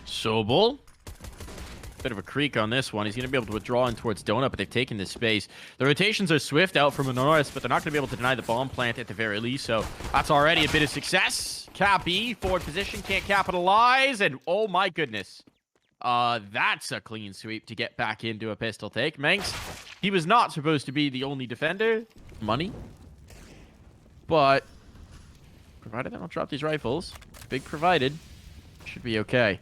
Sobel. Bit of a creak on this one. He's going to be able to withdraw in towards Donut, but they've taken this space. The rotations are swift out from HONORIS, but they're not going to be able to deny the bomb plant at the very least, so that's already a bit of success. Cappy, forward position, can't capitalize, and oh my goodness. That's a clean sweep to get back into a pistol take. Manx, he was not supposed to be the only defender. Money. But, provided they don't drop these rifles, big provided, should be okay.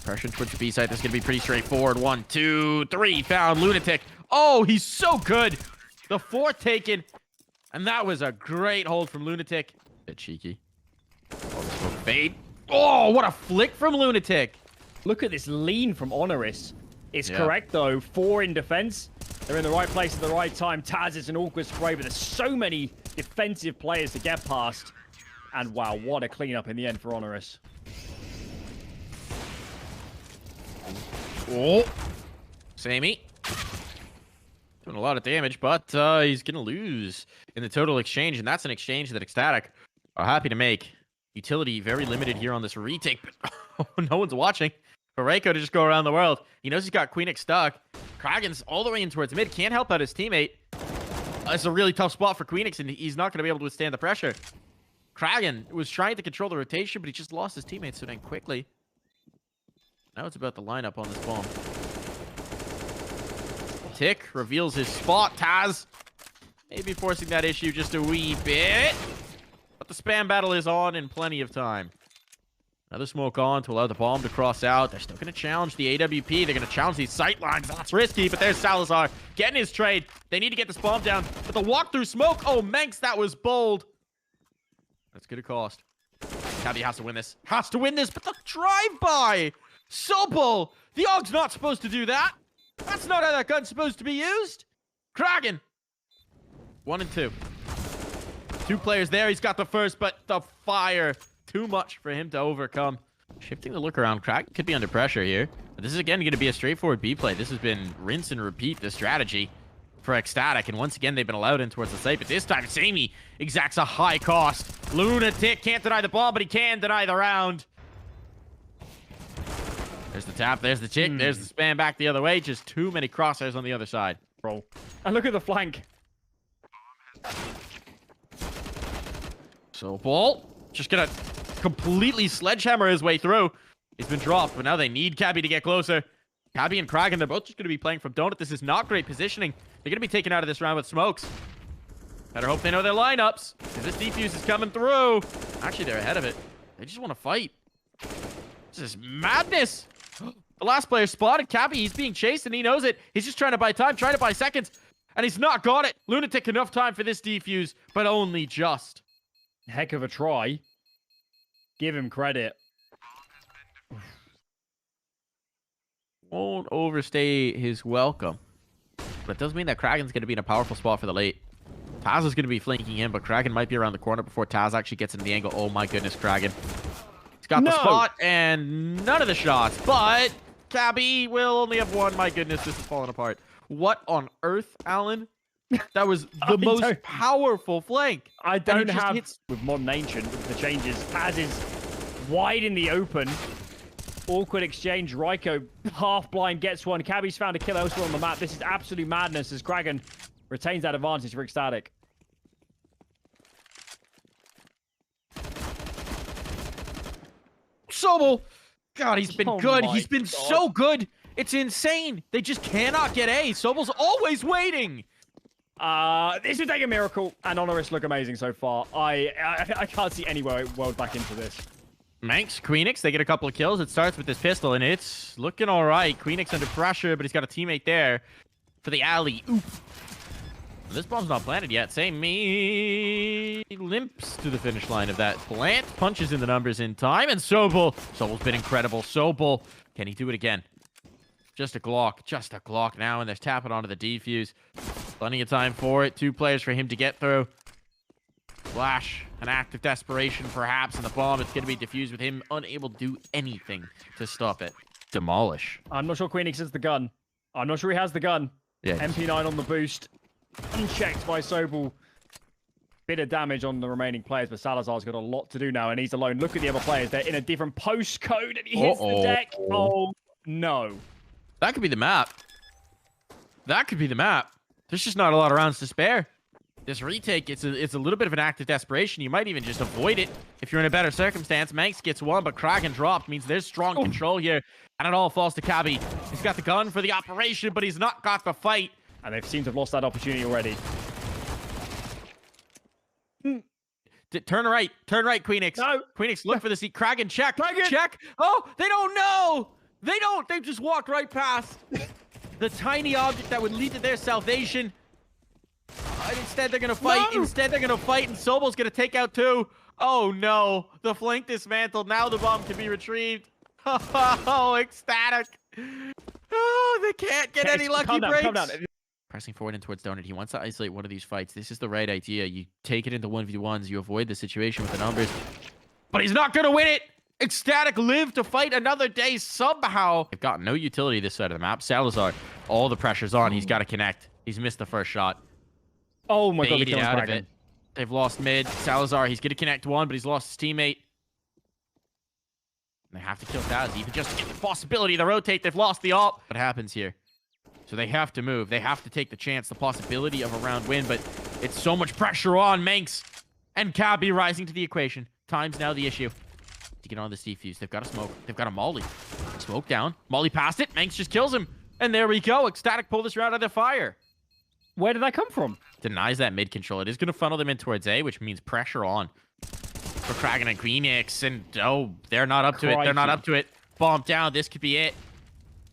Pressure towards the B side. This is going to be pretty straightforward. 1, 2, 3. Found Lunatic. Oh, he's so good. The fourth taken. And that was a great hold from Lunatic. Bit cheeky. Oh, the smoke fade. Oh, what a flick from Lunatic. Look at this lean from HONORIS. It's correct, though. 4 in defense. They're in the right place at the right time. Taz is an awkward spray, but there's so many defensive players to get past. And wow, what a cleanup in the end for HONORIS. Oh, Sammy. Doing a lot of damage, but he's going to lose in the total exchange, and that's an exchange that Ecstatic are happy to make. Utility very limited here on this retake, but no one's watching. For Reiko to just go around the world. He knows he's got Queenix stuck. Kragan's all the way in towards mid. Can't help out his teammate. It's a really tough spot for Queenix, and he's not going to be able to withstand the pressure. Kragan was trying to control the rotation, but he just lost his teammate so dang quickly. Now it's about the lineup on this bomb. Tick reveals his spot. Taz maybe forcing that issue just a wee bit. But the spam battle is on in plenty of time. Another smoke on to allow the bomb to cross out. They're still going to challenge the AWP. They're going to challenge these sight lines. That's risky, but there's Salazar getting his trade. They need to get this bomb down. But the walk through smoke. Oh, Manx, that was bold. That's going to cost. Tabby has to win this. Has to win this, but the drive-by. Sobel! The Ogg's not supposed to do that. That's not how that gun's supposed to be used. Kragan. 1 and 2. 2 players there. He's got the first, but the fire. Too much for him to overcome. Shifting the look around. Kragan could be under pressure here. But this is again going to be a straightforward B play. This has been rinse and repeat the strategy for Ecstatic. And once again, they've been allowed in towards the site. But this time, Sammy exacts a high cost. Lunatic can't deny the ball, but he can deny the round. There's the tap. There's the chick. There's the spam back the other way. Just too many crosshairs on the other side. Bro. And look at the flank. So, Ball just going to completely sledgehammer his way through. He's been dropped, but now they need Cabby to get closer. Cabby and Kragan, they're both just going to be playing from Donut. This is not great positioning. They're going to be taken out of this round with smokes. Better hope they know their lineups, because this defuse is coming through. Actually, they're ahead of it. They just want to fight. This is madness. The last player spotted Cabby. He's being chased, and he knows it. He's just trying to buy time, trying to buy seconds, and he's not got it. Lunatic enough time for this defuse, but only just. Heck of a try. Give him credit. Won't overstay his welcome. But it does mean that Kragan's going to be in a powerful spot for the late. Taz is going to be flanking him, but Kragan might be around the corner before Taz actually gets into the angle. Oh my goodness, Kragan. He's got the spot and none of the shots, but Cabby will only have one. My goodness, this is falling apart. What on earth, Alan? That was the most powerful flank. I don't have, with Modern Ancient, with the changes, Taz is wide in the open. Awkward exchange. Ryko, half blind, gets one. Cabby's found a kill elsewhere on the map. This is absolute madness as Kragan retains that advantage for Ecstatic. Sobel! God, he's been good. He's been so good. It's insane. They just cannot get A. Sobel's always waiting. This would take a miracle, and HONORIS look amazing so far. I can't see any world back into this. Manx, Queenix, they get a couple of kills. It starts with this pistol, and it's looking all right. Queenix under pressure, but he's got a teammate there for the alley. Oop. This bomb's not planted yet. Sammy limps to the finish line of that plant. Punches in the numbers in time, and Sobel's been incredible. Sobel, can he do it again? Just a Glock now, and they're tapping onto the defuse. Plenty of time for it. 2 players for him to get through. Flash, an act of desperation perhaps, and the bomb is going to be defused with him unable to do anything to stop it. Demolish. I'm not sure Queenix has the gun. I'm not sure he has the gun. Yeah. MP9 on the boost. Unchecked by Sobel. bit of damage on the remaining players, but Salazar's got a lot to do now, and he's alone. Look at the other players. They're in a different postcode, and he hits the deck. Oh, no. That could be the map. That could be the map. There's just not a lot of rounds to spare. This retake, it's a little bit of an act of desperation. You might even just avoid it if you're in a better circumstance. Manx gets one, but Kraken dropped. Means there's strong control here. And it all falls to Cabby. He's got the gun for the operation, but he's not got the fight. And they've seemed to have lost that opportunity already. Turn right, Queenix. No. Queenix, look for the seat. Kraken, check. Kraken. Check. Oh, they don't know. They don't. They've just walked right past the tiny object that would lead to their salvation. Instead, they're going to fight. No. Instead, they're going to fight, and Sobel's going to take out two. Oh, no. The flank dismantled. Now the bomb can be retrieved. Oh, ecstatic. Oh, they can't get any lucky breaks. Calm down. Pressing forward in towards Donut. He wants to isolate one of these fights. This is the right idea. You take it into 1v1s. You avoid the situation with the numbers. But he's not going to win it. Ecstatic live to fight another day somehow. They've got no utility this side of the map. Salazar, all the pressure's on. He's got to connect. He's missed the first shot. Oh my God, Baited out of it. They've lost mid. Salazar, he's going to connect one, but he's lost his teammate. And they have to kill Taz. Even just to get the possibility to rotate. They've lost the ult. What happens here? So they have to move. They have to take the chance, the possibility of a round win, but it's so much pressure on Manx and Cabby rising to the equation. Time's now the issue. To get on this defuse, they've got a smoke. They've got a molly. Smoke down. Molly past it. Manx just kills him. And there we go. Ecstatic pull this round out of the fire. Where did that come from? Denies that mid control. It is going to funnel them in towards A, which means pressure on for Kraken and Queenix. And, oh, they're not up to it. They're not up to it. Bomb down. This could be it.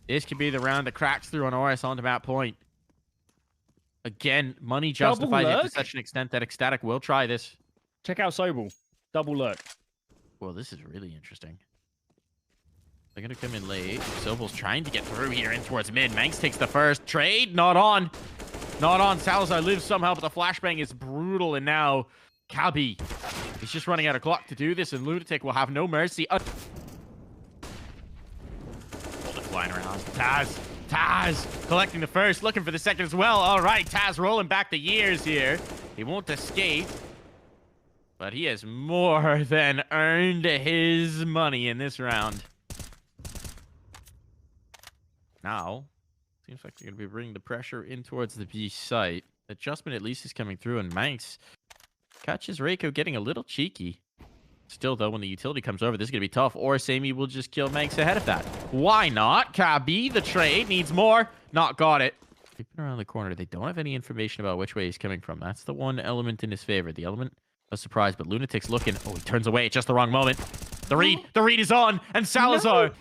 This could be the round that cracks through on HONORIS onto map point. Again, money justifies it to such an extent that Ecstatic will try this. Check out Sobel. Double lurk. Well, this is really interesting. They're going to come in late. Sobel's trying to get through here in towards mid. Manx takes the first trade. Not on. Not on. Salazar lives somehow, but the flashbang is brutal. And now, Cabby. He's just running out of clock to do this, and Lunatic will have no mercy. Flying around. Taz collecting the first, looking for the second as well. All right, Taz rolling back the years here. He won't escape, but he has more than earned his money in this round. Now, seems like they're going to be bringing the pressure in towards the B site. Adjustment at least is coming through, and Manx catches Reiko getting a little cheeky. Still, though, when the utility comes over, this is going to be tough. Or Sammy will just kill Manx ahead of that. Why not? Cabby, the trade, needs more. Not got it. Creeping around the corner. They don't have any information about which way he's coming from. That's the one element in his favor. The element of surprise, but Lunatic's looking. Oh, he turns away at just the wrong moment. The read is on, and Salazar. No.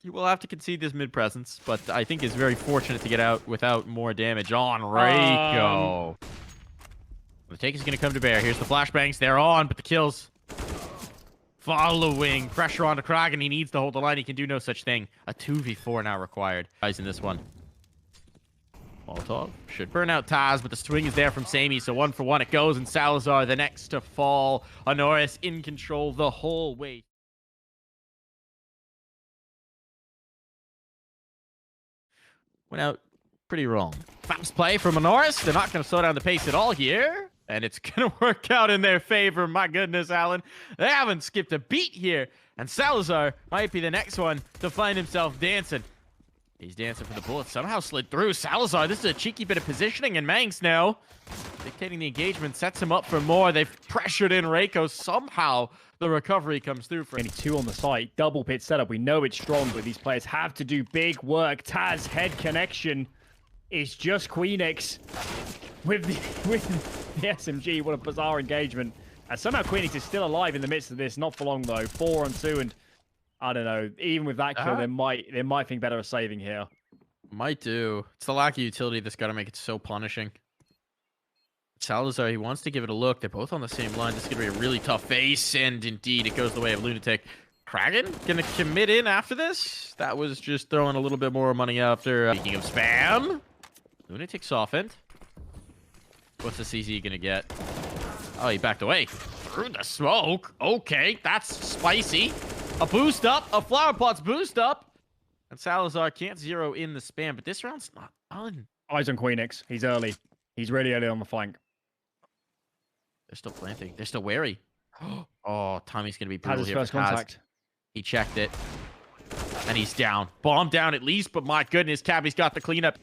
He will have to concede this mid-presence, but I think is very fortunate to get out without more damage on Reiko. The take is going to come to bear. Here's the flashbangs. They're on, but the kills following. Pressure on the Kraken. He needs to hold the line. He can do no such thing. A 2v4 now required. Guys in this one. Molotov should burn out Taz, but the swing is there from Sammy, so 1 for 1 it goes, and Salazar the next to fall. HONORIS in control the whole way. Went out pretty wrong. Fast play from HONORIS. They're not going to slow down the pace at all here. And it's going to work out in their favor. My goodness, Alan. They haven't skipped a beat here. And Salazar might be the next one to find himself dancing. He's dancing for the bullet. Somehow slid through. Salazar, this is a cheeky bit of positioning. And Manx now dictating the engagement, sets him up for more. They've pressured in Reiko. Somehow the recovery comes through for 22 on the site. Double pit setup. We know it's strong, but these players have to do big work. Taz head connection is just Queenix with the SMG. What a bizarre engagement. And somehow Queenix is still alive in the midst of this. Not for long, though. 4 on 2, and I don't know. Even with that kill, they might think better of saving here. Might do. It's the lack of utility that's got to make it so punishing. Salazar, he wants to give it a look. They're both on the same line. This is going to be a really tough face, and indeed, it goes the way of Lunatic. Kraken gonna commit in after this? That was just throwing a little bit more money after. Speaking of spam, Lunatic softened. What's the CZ gonna get? Oh, he backed away. Through the smoke. Okay, that's spicy. A boost up. A flower pot's boost up. And Salazar can't zero in the spam, but this round's not done. Eyes on Queenix. He's early. He's really early on the flank. They're still planting. They're still wary. Oh, Tommy's going to be Has brutal his here first for Taz. contact. He checked it. And he's down. Bomb down at least, but my goodness, Cabby's got the cleanup.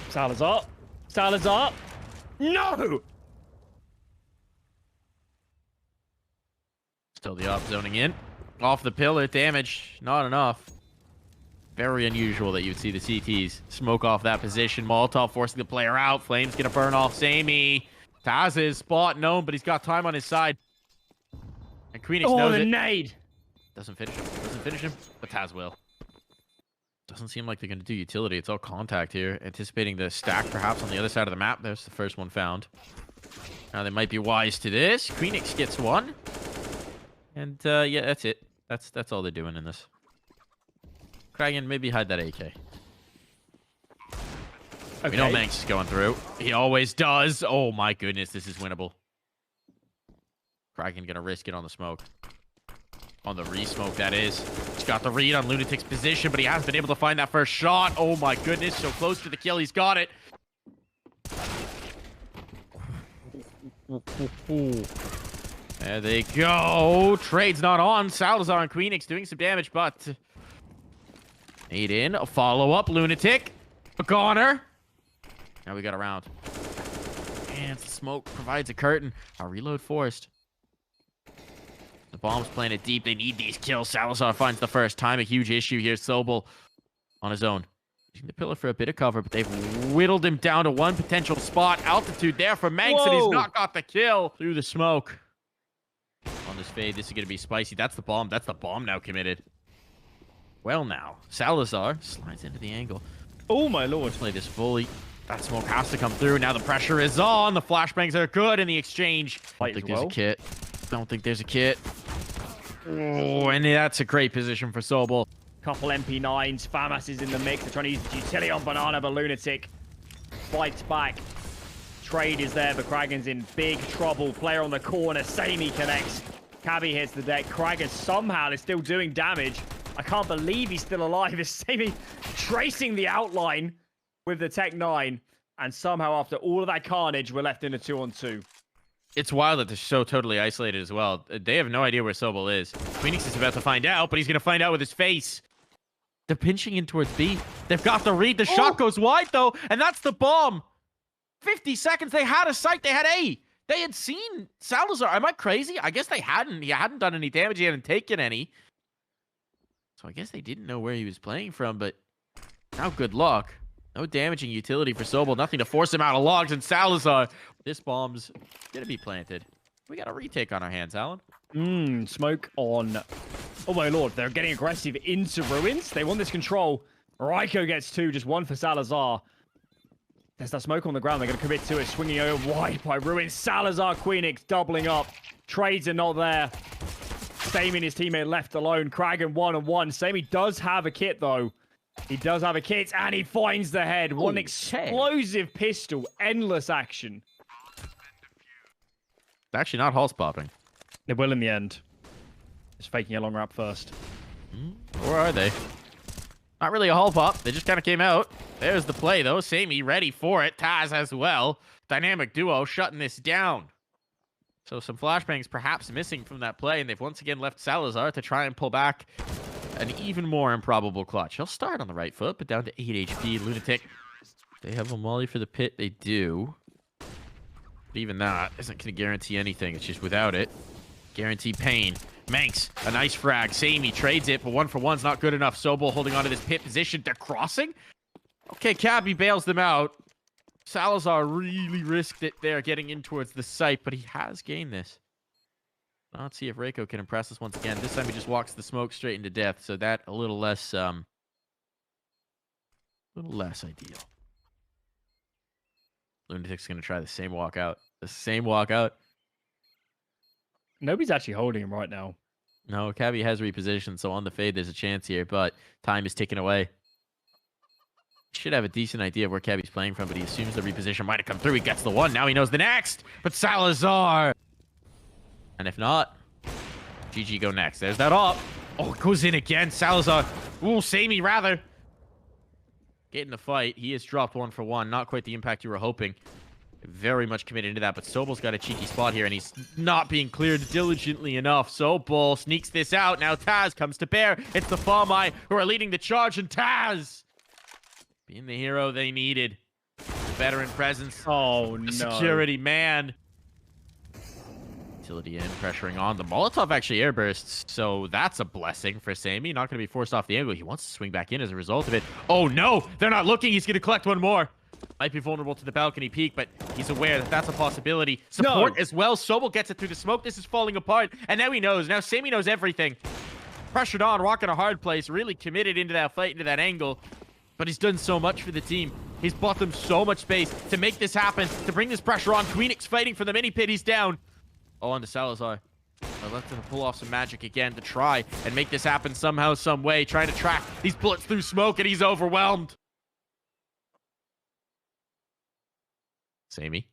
Salazar. Salazar. No! Still the op zoning in. Off the pillar. Damage. Not enough. Very unusual that you'd see the CTs smoke off that position. Molotov forcing the player out. Flame's going to burn off Samey. Taz's spot known, but he's got time on his side. And Queenix knows the it. nade. Doesn't finish him. Doesn't finish him, but Taz will. Doesn't seem like they're going to do utility. It's all contact here. Anticipating the stack perhaps on the other side of the map. There's the first one found. Now they might be wise to this. Queenix gets one. And yeah, that's it. That's all they're doing in this. Kragan, maybe hide that AK. Okay. We know Manx is going through. He always does. Oh my goodness, this is winnable. Kragan gonna risk it on the smoke. On the re-smoke, that is. He's got the read on Lunatic's position, but he hasn't been able to find that first shot. Oh my goodness, so close to the kill. He's got it. There they go. Trade's not on. Salazar and Queenix doing some damage, but... Nade in. A follow-up. Lunatic. A goner. Now we got a round. And the smoke provides a curtain. A reload forced. The bomb's planted deep. They need these kills. Salazar finds the first time. A huge issue here. Sobel on his own. Using the pillar for a bit of cover, but they've whittled him down to one potential spot. Altitude there for Manx, and he's not got the kill. Through the smoke. On this fade, this is going to be spicy. That's the bomb. That's the bomb now committed. Well now, Salazar slides into the angle. Oh my lord. Let's play this fully. That smoke has to come through. Now the pressure is on. The flashbangs are good in the exchange. I don't think there's a kit. Don't think there's a kit. Oh, and that's a great position for Sobel. Couple MP9s. Famas is in the mix. They're trying to use the utility on Banana, but Lunatic fights back. Trade is there, but Kragan's in big trouble. Player on the corner. Samey connects. Cabby hits the deck. Kragan somehow is still doing damage. I can't believe he's still alive. It's Samey tracing the outline with the Tech 9. And somehow after all of that carnage, we're left in a 2-on-2. It's wild that they're so totally isolated as well. They have no idea where Sobel is. Phoenix is about to find out, but he's going to find out with his face. They're pinching in towards B. They've got the read. The shot goes wide, though, and that's the bomb. 50 seconds. They had a sight. They had A. They had seen Salazar. Am I crazy? I guess they hadn't. He hadn't done any damage. He hadn't taken any. So I guess they didn't know where he was playing from, but now good luck. No damaging utility for Sobel. Nothing to force him out of logs. And Salazar, this bomb's going to be planted. We got a retake on our hands, Alan. Smoke on. Oh my lord, they're getting aggressive into Ruins. They want this control. Ryko gets two, just one for Salazar. There's that smoke on the ground. They're going to commit to it. Swinging over wide by Ruins. Salazar, Queenix doubling up. Trades are not there. Samey and his teammate left alone. Kragan 1-on-1. Samey does have a kit, though. He does have a kit, and he finds the head. One explosive pistol. Endless action. It's actually not Hulse popping. It will in the end. Just faking a long wrap first. Where are they? Not really a hull pop. They just kind of came out. There's the play, though. Samey ready for it. Taz as well. Dynamic duo shutting this down. So some flashbangs perhaps missing from that play, and they've once again left Salazar to try and pull back an even more improbable clutch. He'll start on the right foot, but down to 8 HP. Lunatic. They have a molly for the pit. They do. But even that isn't going to guarantee anything. It's just without it. Guarantee pain. Manx, a nice frag. Samey trades it, but 1-for-1's not good enough. Sobel holding onto this pit position. They're crossing. Okay, Cabby bails them out. Salazar really risked it there, getting in towards the site, but he has gained this. Let's see if Reiko can impress us once again. This time he just walks the smoke straight into death, so that a little less ideal. Lunatic's going to try the same walkout. The same walkout. Nobody's actually holding him right now. No, Cabby has repositioned, so on the fade there's a chance here, but time is ticking away. He should have a decent idea of where Cabby's playing from, but he assumes the reposition might have come through. He gets the one. Now he knows the next. But Salazar And if not, GG go next. There's that up. Oh, it goes in again. Salazar. Ooh, Sammy rather. Getting the fight. He has dropped 1 for 1. Not quite the impact you were hoping. Very much committed into that, but Sobel's got a cheeky spot here, and he's not being cleared diligently enough. Sobel sneaks this out. Now Taz comes to bear. It's the Famai who are leading the charge, and Taz being the hero they needed. The veteran presence. Oh, no. The security man. Utility in, pressuring on. The Molotov actually airbursts, so that's a blessing for Sammy. Not going to be forced off the angle. He wants to swing back in as a result of it. Oh, no! They're not looking. He's going to collect one more. Might be vulnerable to the balcony peak, but he's aware that that's a possibility. Support as well. Sobel gets it through the smoke. This is falling apart, and now he knows. Now Sammy knows everything. Pressured on, rocking a hard place, really committed into that fight, into that angle. But he's done so much for the team. He's bought them so much space to make this happen, to bring this pressure on. Queenix fighting for the mini pit. He's down. Oh, on to Salazar. I left him to pull off some magic again to try and make this happen somehow, some way. Trying to track these bullets through smoke, and he's overwhelmed. Sammy.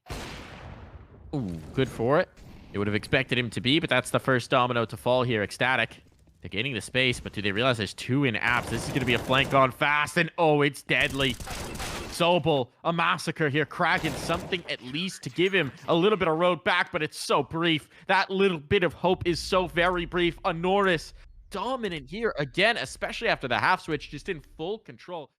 Ooh, good for it. They would have expected him to be, but that's the first domino to fall here. Ecstatic. They're gaining the space, but do they realize there's 2 in apps? This is going to be a flank on fast, and oh, it's deadly. Sobel, a massacre here. Kraken, something at least to give him a little bit of road back, but it's so brief. That little bit of hope is so very brief. HONORIS, dominant here again, especially after the half switch, just in full control.